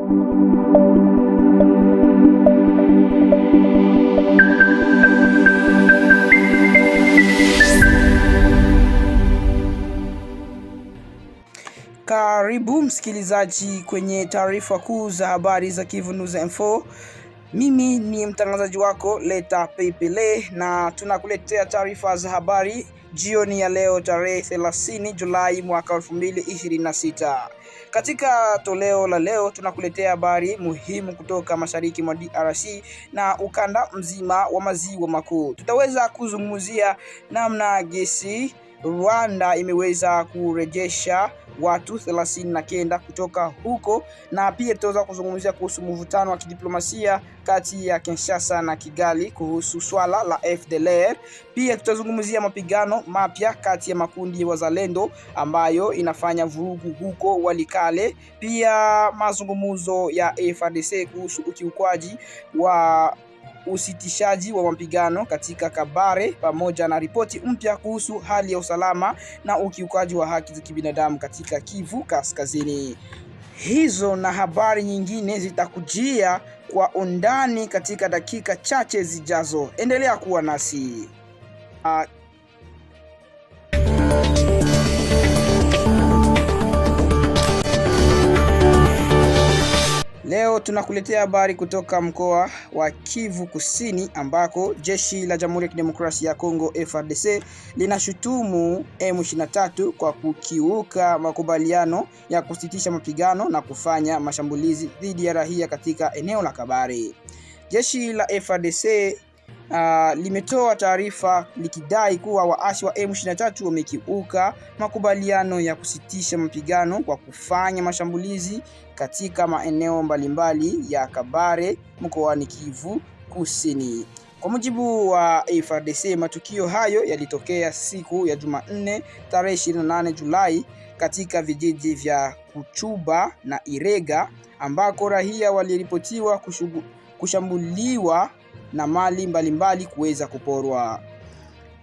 Karibu msikilizaji kwenye taarifa kuu za habari za Kivu News Info. Mimi ni mtangazaji wako Leta Pepele na tunakuletea taarifa za habari jioni ya leo tarehe 30 Julai mwaka 2026. Katika toleo la leo tunakuletea habari muhimu kutoka mashariki mwa DRC na ukanda mzima wa maziwa makuu. Tutaweza kuzungumzia namna gesi Rwanda imeweza kurejesha watu 39 kutoka huko, na pia tutaweza kuzungumzia kuhusu mvutano wa kidiplomasia kati ya Kinshasa na Kigali kuhusu swala la FDLR. Pia tutazungumzia mapigano mapya kati ya makundi ya wazalendo ambayo inafanya vurugu huko Walikale. Pia mazungumzo ya FARDC kuhusu ukiukwaji wa usitishaji wa mapigano katika Kabare, pamoja na ripoti mpya kuhusu hali ya usalama na ukiukaji wa haki za kibinadamu katika Kivu Kaskazini. Hizo na habari nyingine zitakujia kwa undani katika dakika chache zijazo. Endelea kuwa nasi. Leo tunakuletea habari kutoka mkoa wa Kivu Kusini ambako jeshi la Jamhuri ya Kidemokrasia ya Kongo FARDC linashutumu M23 kwa kukiuka makubaliano ya kusitisha mapigano na kufanya mashambulizi dhidi ya raia katika eneo la Kabare. Jeshi la FARDC limetoa taarifa likidai kuwa waasi wa M23 wamekiuka makubaliano ya kusitisha mapigano kwa kufanya mashambulizi katika maeneo mbalimbali ya Kabare mkoani Kivu Kusini. Kwa mujibu wa FARDC, matukio hayo yalitokea siku ya Jumanne tarehe 28 Julai katika vijiji vya Kuchuba na Irega ambako raia waliripotiwa kushambuliwa na mali mbalimbali kuweza kuporwa.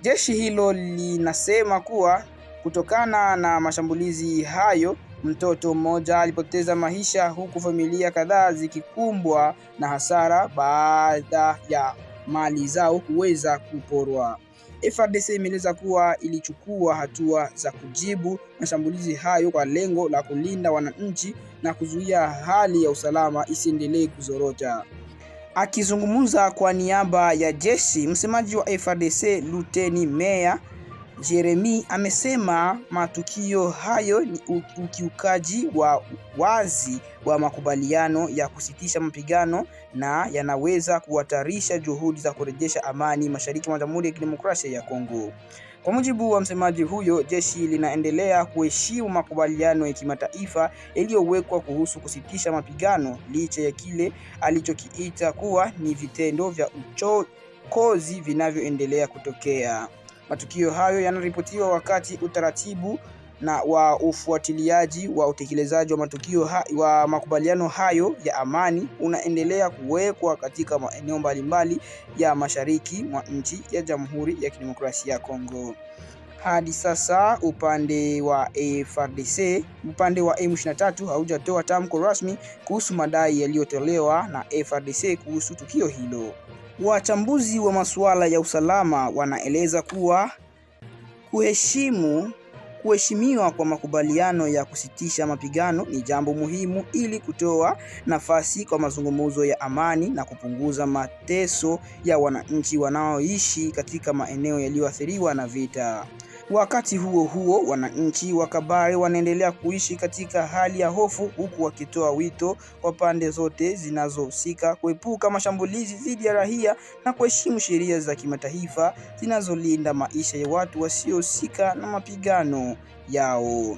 Jeshi hilo linasema kuwa kutokana na mashambulizi hayo mtoto mmoja alipoteza maisha, huku familia kadhaa zikikumbwa na hasara baada ya mali zao kuweza kuporwa. FARDC imeeleza kuwa ilichukua hatua za kujibu mashambulizi hayo kwa lengo la kulinda wananchi na kuzuia hali ya usalama isiendelee kuzorota. Akizungumza kwa niaba ya jeshi, msemaji wa FARDC Luteni Meya Jeremy amesema matukio hayo ni ukiukaji wa wazi wa makubaliano ya kusitisha mapigano na yanaweza kuhatarisha juhudi za kurejesha amani mashariki mwa Jamhuri ya Kidemokrasia ya Kongo. Kwa mujibu wa msemaji huyo, jeshi linaendelea kuheshimu makubaliano ya kimataifa yaliyowekwa kuhusu kusitisha mapigano licha ya kile alichokiita kuwa ni vitendo vya uchokozi vinavyoendelea kutokea. Matukio hayo yanaripotiwa wakati utaratibu na wa ufuatiliaji wa utekelezaji wa matukio wa makubaliano hayo ya amani unaendelea kuwekwa katika maeneo mbalimbali ya mashariki mwa nchi ya Jamhuri ya Kidemokrasia ya Kongo. Hadi sasa upande wa FARDC, upande wa M23 haujatoa tamko rasmi kuhusu madai yaliyotolewa na FARDC kuhusu tukio hilo. Wachambuzi wa masuala ya usalama wanaeleza kuwa kuheshimiwa kwa makubaliano ya kusitisha mapigano ni jambo muhimu ili kutoa nafasi kwa mazungumzo ya amani na kupunguza mateso ya wananchi wanaoishi katika maeneo yaliyoathiriwa na vita. Wakati huo huo, wananchi wa Kabare wanaendelea kuishi katika hali ya hofu, huku wakitoa wito kwa pande zote zinazohusika kuepuka mashambulizi dhidi ya raia na kuheshimu sheria za kimataifa zinazolinda maisha ya watu wasiohusika na mapigano yao.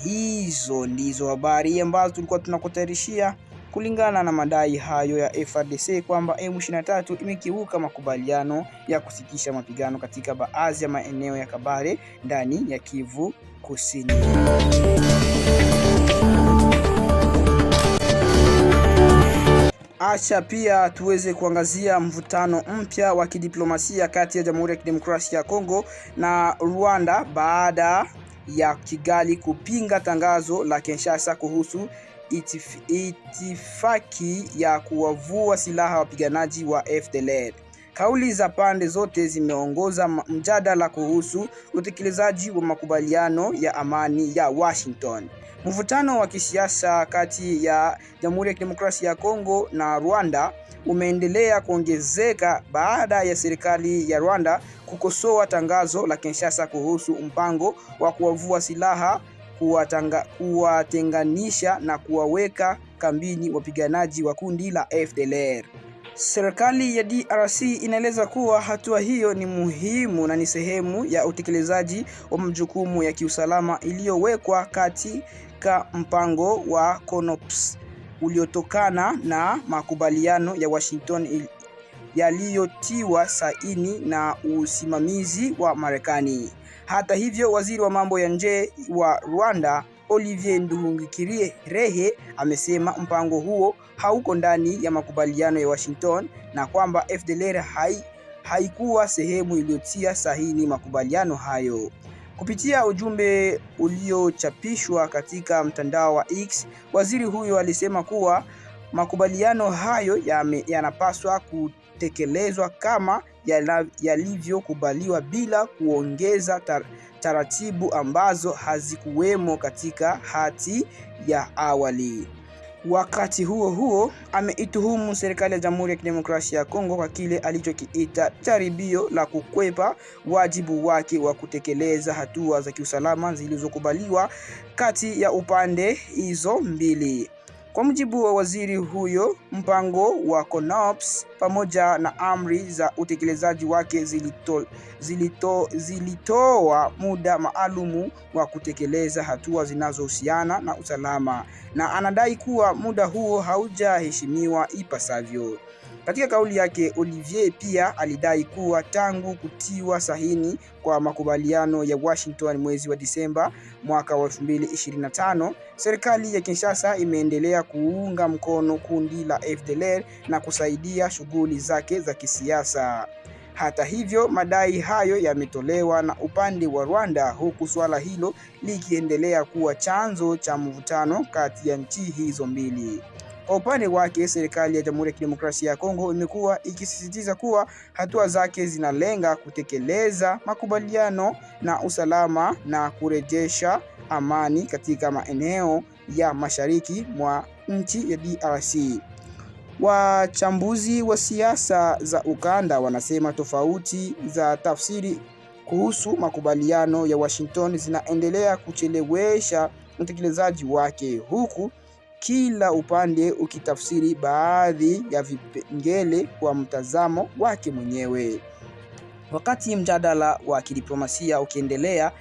Hizo ndizo habari ambazo tulikuwa tunakutayarishia kulingana na madai hayo ya FARDC kwamba M23 imekiuka makubaliano ya kusitisha mapigano katika baadhi ya maeneo ya Kabare ndani ya Kivu Kusini. Acha pia tuweze kuangazia mvutano mpya wa kidiplomasia kati ya Jamhuri ya Kidemokrasia ya Kongo na Rwanda baada ya Kigali kupinga tangazo la Kinshasa kuhusu itifaki ya kuwavua silaha wapiganaji wa FDLR. Kauli za pande zote zimeongoza mjadala kuhusu utekelezaji wa makubaliano ya amani ya Washington. Mvutano wa kisiasa kati ya Jamhuri ya Kidemokrasia ya Kongo na Rwanda umeendelea kuongezeka baada ya serikali ya Rwanda kukosoa tangazo la Kinshasa kuhusu mpango wa kuwavua silaha, kuwatenganisha na kuwaweka kambini wapiganaji wa kundi la FDLR. Serikali ya DRC inaeleza kuwa hatua hiyo ni muhimu na ni sehemu ya utekelezaji wa majukumu ya kiusalama iliyowekwa katika mpango wa CONOPS uliotokana na makubaliano ya Washington yaliyotiwa saini na usimamizi wa Marekani. Hata hivyo, waziri wa mambo ya nje wa Rwanda Olivier Nduhungirehe amesema mpango huo hauko ndani ya makubaliano ya Washington na kwamba FDLR haikuwa sehemu iliyotia sahihi makubaliano hayo. Kupitia ujumbe uliochapishwa katika mtandao wa X, waziri huyo alisema kuwa makubaliano hayo yanapaswa kutekelezwa kama yalivyokubaliwa bila kuongeza taratibu ambazo hazikuwemo katika hati ya awali. Wakati huo huo, ameituhumu serikali ya Jamhuri ya Kidemokrasia ya Kongo kwa kile alichokiita jaribio la kukwepa wajibu wake wa kutekeleza hatua za kiusalama zilizokubaliwa kati ya upande hizo mbili. Kwa mujibu wa waziri huyo, mpango wa CONOPS pamoja na amri za utekelezaji wake zilitoa muda maalumu wa kutekeleza hatua zinazohusiana na usalama, na anadai kuwa muda huo haujaheshimiwa ipasavyo. Katika kauli yake, Olivier pia alidai kuwa tangu kutiwa sahini kwa makubaliano ya Washington mwezi wa Disemba mwaka wa 2025, serikali ya Kinshasa imeendelea kuunga mkono kundi la FDLR na kusaidia shughuli zake za kisiasa. Hata hivyo, madai hayo yametolewa na upande wa Rwanda, huku swala hilo likiendelea kuwa chanzo cha mvutano kati ya nchi hizo mbili. Kwa upande wake, serikali ya Jamhuri ya Kidemokrasia ya Kongo imekuwa ikisisitiza kuwa hatua zake zinalenga kutekeleza makubaliano na usalama na kurejesha amani katika maeneo ya mashariki mwa nchi ya DRC. Wachambuzi wa siasa za ukanda wanasema tofauti za tafsiri kuhusu makubaliano ya Washington zinaendelea kuchelewesha utekelezaji wake, huku kila upande ukitafsiri baadhi ya vipengele kwa mtazamo wake mwenyewe. Wakati mjadala wa kidiplomasia ukiendelea,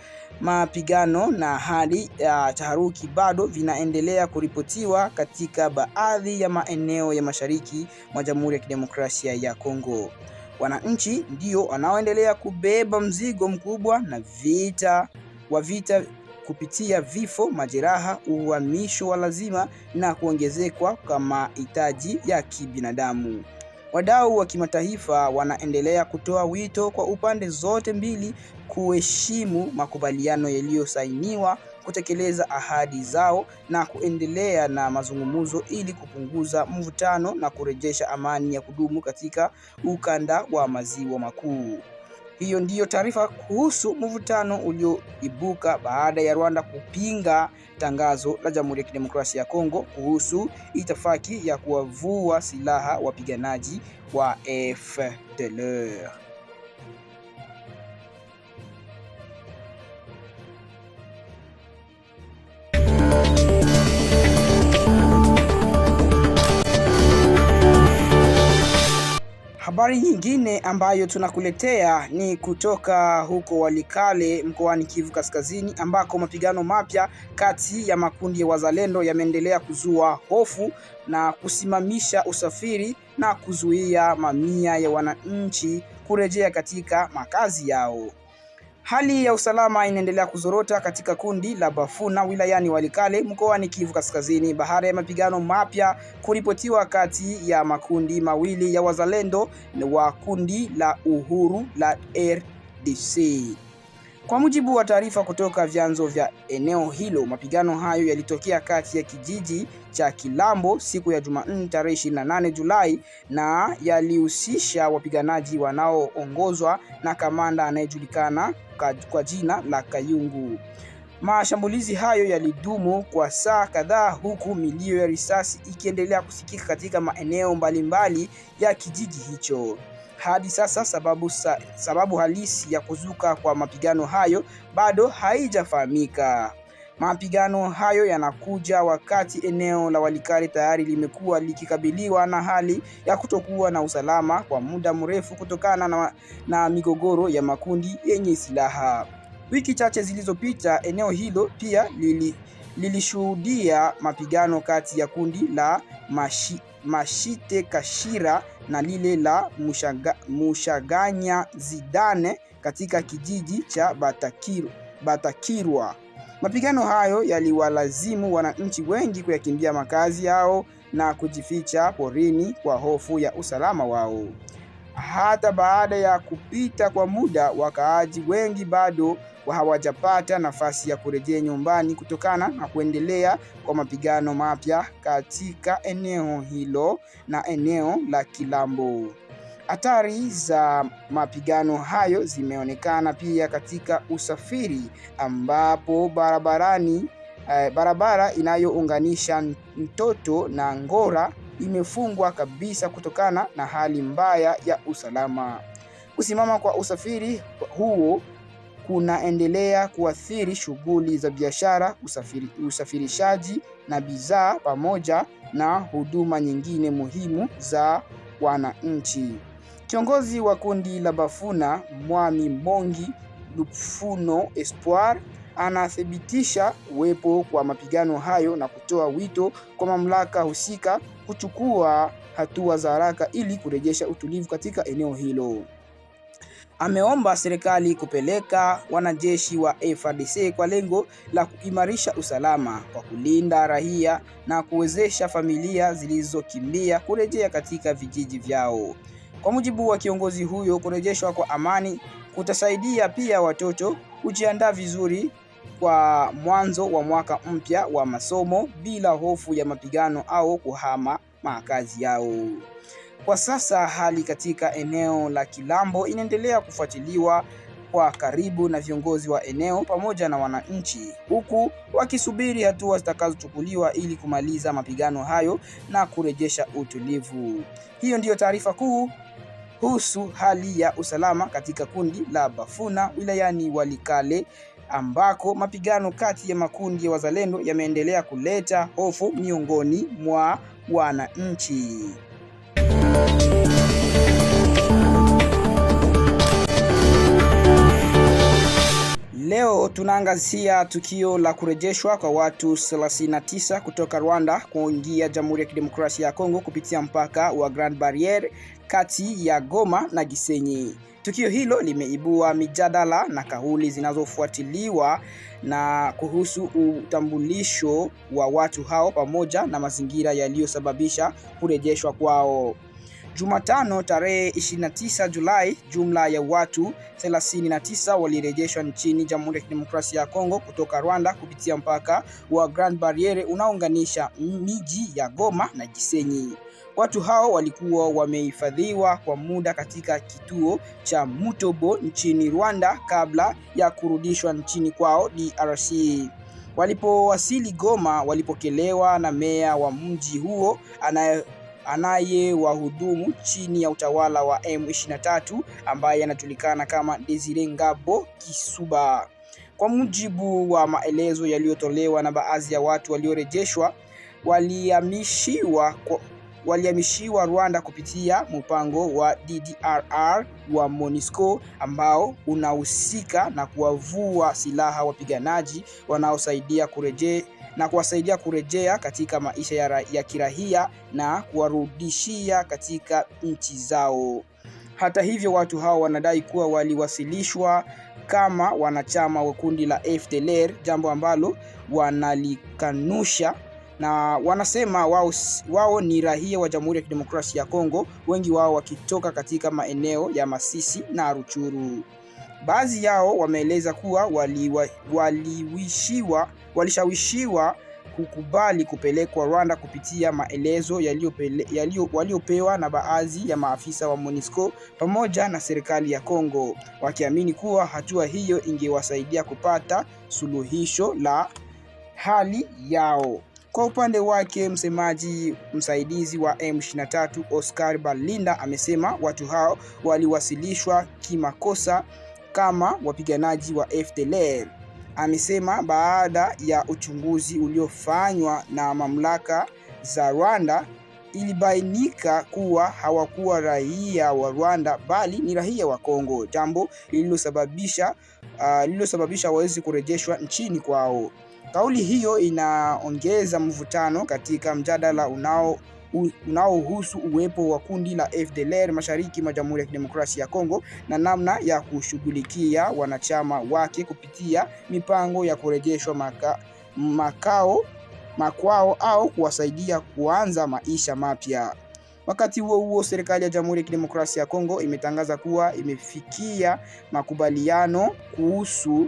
mapigano na hali ya taharuki bado vinaendelea kuripotiwa katika baadhi ya maeneo ya mashariki mwa Jamhuri ya Kidemokrasia ya Kongo. Wananchi ndio wanaoendelea kubeba mzigo mkubwa na vita kupitia vifo, majeraha, uhamisho wa lazima na kuongezekwa kwa mahitaji ya kibinadamu. Wadau wa kimataifa wanaendelea kutoa wito kwa upande zote mbili kuheshimu makubaliano yaliyosainiwa, kutekeleza ahadi zao na kuendelea na mazungumzo ili kupunguza mvutano na kurejesha amani ya kudumu katika ukanda wa Maziwa Makuu. Hiyo ndiyo taarifa kuhusu mvutano ulioibuka baada ya Rwanda kupinga tangazo la Jamhuri ya Kidemokrasia ya Kongo kuhusu itifaki ya kuwavua silaha wapiganaji wa FDLR. Habari nyingine ambayo tunakuletea ni kutoka huko Walikale mkoani Kivu Kaskazini, ambako mapigano mapya kati ya makundi ya wazalendo yameendelea kuzua hofu na kusimamisha usafiri na kuzuia mamia ya wananchi kurejea katika makazi yao. Hali ya usalama inaendelea kuzorota katika kundi la Bafuna wilayani Walikale mkoani Kivu Kaskazini baada ya mapigano mapya kuripotiwa kati ya makundi mawili ya wazalendo wa kundi la Uhuru la RDC. Kwa mujibu wa taarifa kutoka vyanzo vya eneo hilo, mapigano hayo yalitokea kati ya kijiji cha Kilambo siku ya Jumanne tarehe 28 Julai na yalihusisha wapiganaji wanaoongozwa na kamanda anayejulikana kwa jina la Kayungu. Mashambulizi hayo yalidumu kwa saa kadhaa huku milio ya risasi ikiendelea kusikika katika maeneo mbalimbali ya kijiji hicho. Hadi sasa sababu halisi ya kuzuka kwa mapigano hayo bado haijafahamika. Mapigano hayo yanakuja wakati eneo la Walikale tayari limekuwa likikabiliwa na hali ya kutokuwa na usalama kwa muda mrefu kutokana na migogoro ya makundi yenye silaha. Wiki chache zilizopita, eneo hilo pia lilishuhudia mapigano kati ya kundi la Mashite Kashira na lile la Mushaganya Zidane katika kijiji cha Batakirwa. Mapigano hayo yaliwalazimu wananchi wengi kuyakimbia makazi yao na kujificha porini kwa hofu ya usalama wao. Hata baada ya kupita kwa muda, wakaaji wengi bado hawajapata nafasi ya kurejea nyumbani kutokana na kuendelea kwa mapigano mapya katika eneo hilo na eneo la Kilambo. Hatari za mapigano hayo zimeonekana pia katika usafiri, ambapo barabara inayounganisha Ntoto na Ngora imefungwa kabisa kutokana na hali mbaya ya usalama. Kusimama kwa usafiri huo kunaendelea kuathiri shughuli za biashara, usafirishaji na bidhaa pamoja na huduma nyingine muhimu za wananchi. Kiongozi wa kundi la Bafuna, Mwami Mongi Lupfuno Espoir, anathibitisha uwepo kwa mapigano hayo na kutoa wito kwa mamlaka husika kuchukua hatua za haraka ili kurejesha utulivu katika eneo hilo. Ameomba serikali kupeleka wanajeshi wa FARDC kwa lengo la kuimarisha usalama, kwa kulinda raia na kuwezesha familia zilizokimbia kurejea katika vijiji vyao. Kwa mujibu wa kiongozi huyo, kurejeshwa kwa amani kutasaidia pia watoto kujiandaa vizuri kwa mwanzo wa mwaka mpya wa masomo bila hofu ya mapigano au kuhama makazi yao. Kwa sasa hali katika eneo la Kilambo inaendelea kufuatiliwa kwa karibu na viongozi wa eneo pamoja na wananchi, huku wakisubiri hatua zitakazochukuliwa ili kumaliza mapigano hayo na kurejesha utulivu. Hiyo ndiyo taarifa kuu kuhusu hali ya usalama katika kundi la Bafuna wilayani Walikale, ambako mapigano kati ya makundi ya wazalendo yameendelea kuleta hofu miongoni mwa wananchi. Leo tunaangazia tukio la kurejeshwa kwa watu 39 kutoka Rwanda kuingia Jamhuri ya Kidemokrasia ya Kongo kupitia mpaka wa Grand Barriere kati ya Goma na Gisenyi. Tukio hilo limeibua mijadala na kauli zinazofuatiliwa na kuhusu utambulisho wa watu hao pamoja na mazingira yaliyosababisha kurejeshwa kwao. Jumatano tarehe 29 Julai, jumla ya watu 39 walirejeshwa nchini Jamhuri ya Kidemokrasia ya Kongo kutoka Rwanda kupitia mpaka wa Grand Barriere unaounganisha miji ya Goma na Gisenyi. Watu hao walikuwa wamehifadhiwa kwa muda katika kituo cha Mutobo nchini Rwanda kabla ya kurudishwa nchini kwao DRC. Walipowasili Goma, walipokelewa na meya wa mji huo anayewahudumu chini ya utawala wa M23 ambaye anajulikana kama Desire Ngabo Kisuba. Kwa mujibu wa maelezo yaliyotolewa na baadhi ya watu waliorejeshwa, walihamishiwa Rwanda kupitia mpango wa DDRR wa MONUSCO ambao unahusika na kuwavua silaha wapiganaji wanaosaidia kuwasaidia kurejea katika maisha ya kirahia na kuwarudishia katika nchi zao. Hata hivyo, watu hao wanadai kuwa waliwasilishwa kama wanachama wa kundi la FDLR, jambo ambalo wanalikanusha, na wanasema wao ni raia wa Jamhuri ya Kidemokrasia ya Kongo, wengi wao wakitoka katika maeneo ya Masisi na Ruchuru. Baadhi yao wameeleza kuwa walishawishiwa kukubali kupelekwa Rwanda kupitia maelezo waliopewa na baadhi ya maafisa wa MONUSCO pamoja na serikali ya Kongo, wakiamini kuwa hatua hiyo ingewasaidia kupata suluhisho la hali yao. Kwa upande wake, msemaji msaidizi wa M23 Oscar Balinda amesema watu hao waliwasilishwa kimakosa kama wapiganaji wa FDLR. Amesema baada ya uchunguzi uliofanywa na mamlaka za Rwanda, ilibainika kuwa hawakuwa raia wa Rwanda bali ni raia wa Kongo, jambo lililosababisha waweze kurejeshwa nchini kwao. Kauli hiyo inaongeza mvutano katika mjadala unaohusu uwepo wa kundi la FDLR mashariki mwa Jamhuri ya Kidemokrasia ya Kongo na namna ya kushughulikia wanachama wake kupitia mipango ya kurejeshwa makwao au kuwasaidia kuanza maisha mapya. Wakati huo huo, serikali ya Jamhuri ya Kidemokrasia ya Kongo imetangaza kuwa imefikia makubaliano kuhusu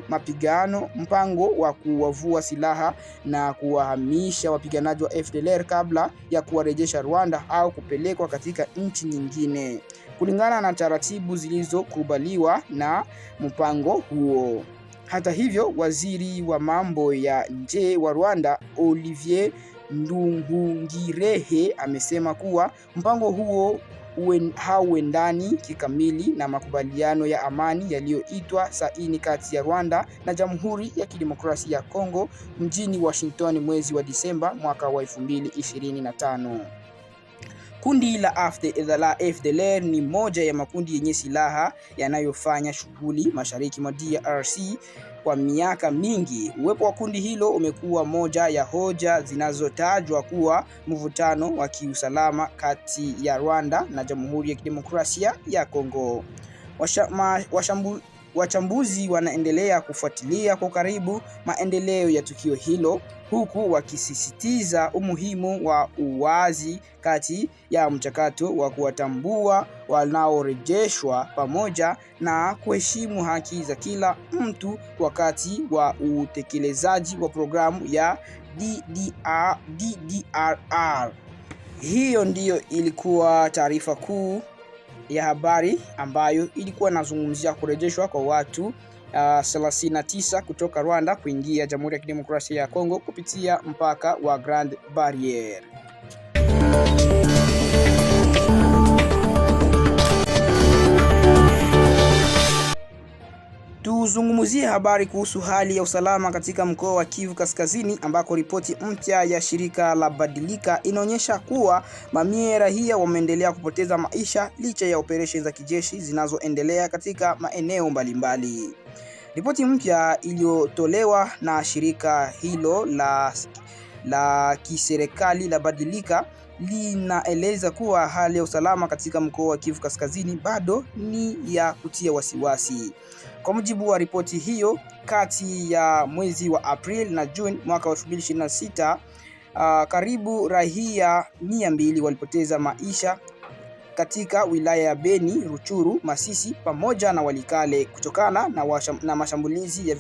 mpango wa kuwavua silaha na kuwahamisha wapiganaji wa FDLR kabla ya kuwarejesha Rwanda au kupelekwa katika nchi nyingine, kulingana na taratibu zilizokubaliwa na mpango huo. Hata hivyo, waziri wa mambo ya nje wa Rwanda Olivier Nduhungirehe amesema kuwa mpango huo hauendani kikamili na makubaliano ya amani yaliyoitwa saini kati ya Rwanda na Jamhuri ya Kidemokrasia ya Kongo mjini Washington mwezi wa Disemba mwaka wa 2025. Kundi la FDLR ni moja ya makundi yenye silaha yanayofanya shughuli mashariki mwa DRC kwa miaka mingi. Uwepo wa kundi hilo umekuwa moja ya hoja zinazotajwa kuwa mvutano wa kiusalama kati ya Rwanda na Jamhuri ya Kidemokrasia ya Kongo. Wachambuzi wanaendelea kufuatilia kwa karibu maendeleo ya tukio hilo, huku wakisisitiza umuhimu wa uwazi kati ya mchakato wa kuwatambua wanaorejeshwa pamoja na kuheshimu haki za kila mtu wakati wa utekelezaji wa programu ya DDRR. Hiyo ndiyo ilikuwa taarifa kuu ya habari ambayo ilikuwa inazungumzia kurejeshwa kwa watu 39 kutoka Rwanda kuingia Jamhuri ya Kidemokrasia ya Kongo kupitia mpaka wa Grand Barrier. Tuzungumzie habari kuhusu hali ya usalama katika mkoa wa Kivu Kaskazini, ambako ripoti mpya ya shirika la Badilika inaonyesha kuwa mamia ya raia wameendelea kupoteza maisha licha ya operesheni za kijeshi zinazoendelea katika maeneo mbalimbali. Ripoti mpya iliyotolewa na shirika hilo la kiserikali la Badilika linaeleza kuwa hali ya usalama katika mkoa wa Kivu Kaskazini bado ni ya kutia wasiwasi. Kwa mujibu wa ripoti hiyo, kati ya mwezi wa Aprili na Juni mwaka 2026, karibu raia 200 walipoteza maisha katika wilaya ya Beni, Ruchuru, Masisi pamoja na Walikale kutokana na mashambulizi ya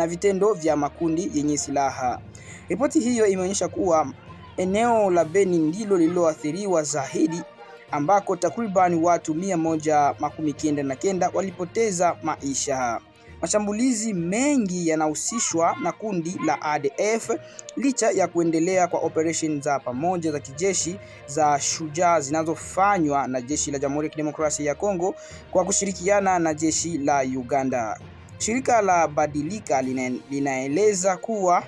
vitendo vya makundi yenye silaha. Ripoti hiyo imeonyesha kuwa eneo la Beni ndilo lililoathiriwa zaidi, ambako takriban watu 199 walipoteza maisha. Mashambulizi mengi yanahusishwa na kundi la ADF licha ya kuendelea kwa operation za pamoja za kijeshi za Shujaa zinazofanywa na jeshi la Jamhuri ya Kidemokrasia ya Kongo kwa kushirikiana na jeshi la Uganda. Shirika la Badilika linaeleza kuwa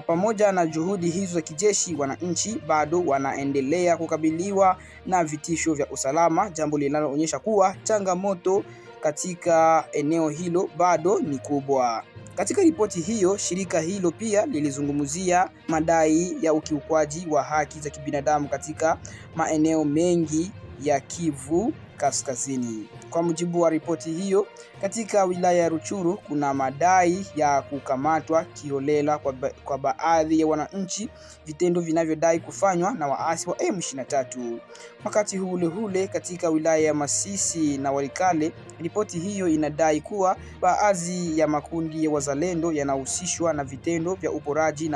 pamoja na juhudi hizo za kijeshi, wananchi bado wanaendelea kukabiliwa na vitisho vya usalama, jambo linaloonyesha kuwa changamoto katika eneo hilo bado ni kubwa. Katika ripoti hiyo, shirika hilo pia lilizungumzia madai ya ukiukwaji wa haki za kibinadamu katika maeneo mengi ya Kivu Kaskazini. Kwa mujibu wa ripoti hiyo, katika wilaya ya Rutshuru kuna madai ya kukamatwa kiholela kwa baadhi ya wananchi, vitendo vinavyodai kufanywa na waasi wa M23. Wakati ule katika wilaya ya Masisi na Walikale, ripoti hiyo inadai kuwa baadhi ya makundi ya wazalendo yanahusishwa na vitendo vya uporaji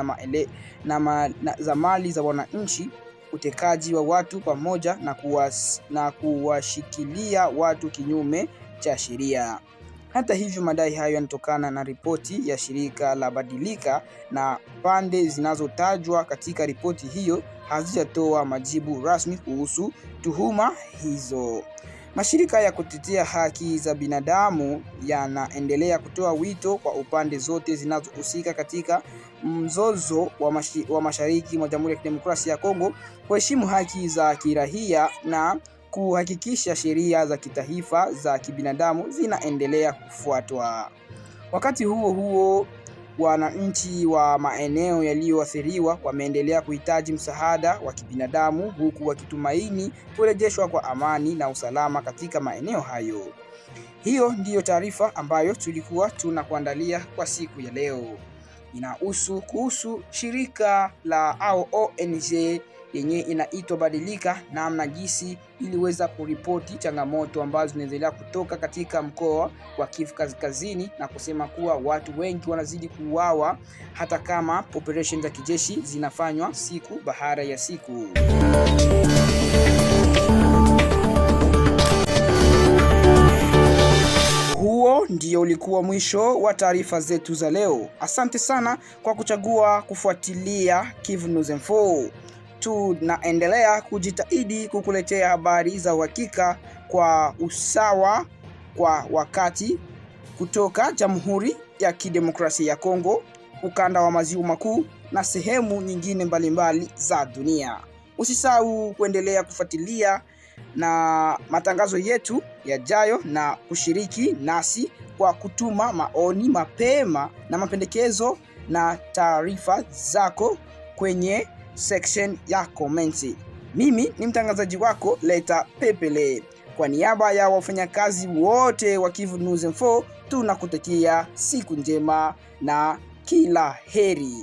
za mali za wananchi, utekaji wa watu pamoja na kuwashikilia watu kinyume cha sheria. Hata hivyo, madai hayo yanatokana na ripoti ya shirika la Badilika, na pande zinazotajwa katika ripoti hiyo hazijatoa majibu rasmi kuhusu tuhuma hizo. Mashirika ya kutetea haki za binadamu yanaendelea kutoa wito kwa upande zote zinazohusika katika mzozo wa mashariki mwa Jamhuri ya Kidemokrasia ya Kongo kuheshimu haki za kiraia na kuhakikisha sheria za kitaifa za kibinadamu zinaendelea kufuatwa. Wakati huo, wananchi wa maeneo yaliyoathiriwa wameendelea kuhitaji msaada wa kibinadamu, huku wakitumaini kurejeshwa kwa amani na usalama katika maeneo hayo. Hiyo ndiyo taarifa ambayo tulikuwa tunakuandalia kwa siku ya leo. Inahusu kuhusu shirika la ONG yenye inaitwa Badilika, namna jinsi iliweza kuripoti changamoto ambazo zinaendelea kutoka katika mkoa wa Kivu Kaskazini, na kusema kuwa watu wengi wanazidi kuuawa hata kama operation za kijeshi zinafanywa siku baada ya siku. Huo ndio ulikuwa mwisho wa taarifa zetu za leo. Asante sana kwa kuchagua kufuatilia Kivu News Info. Tunaendelea kujitahidi kukuletea habari za uhakika kwa usawa kwa wakati kutoka Jamhuri ya Kidemokrasia ya Kongo, ukanda wa maziwa makuu na sehemu nyingine mbalimbali za dunia. Usisahau kuendelea kufuatilia na matangazo yetu yajayo na kushiriki nasi kwa kutuma maoni mapema na mapendekezo na taarifa zako kwenye section ya comments. Mimi ni mtangazaji wako Leta Pepele. Kwa niaba ya wafanyakazi wote wa Kivu News Info, tunakutakia siku njema na kila heri.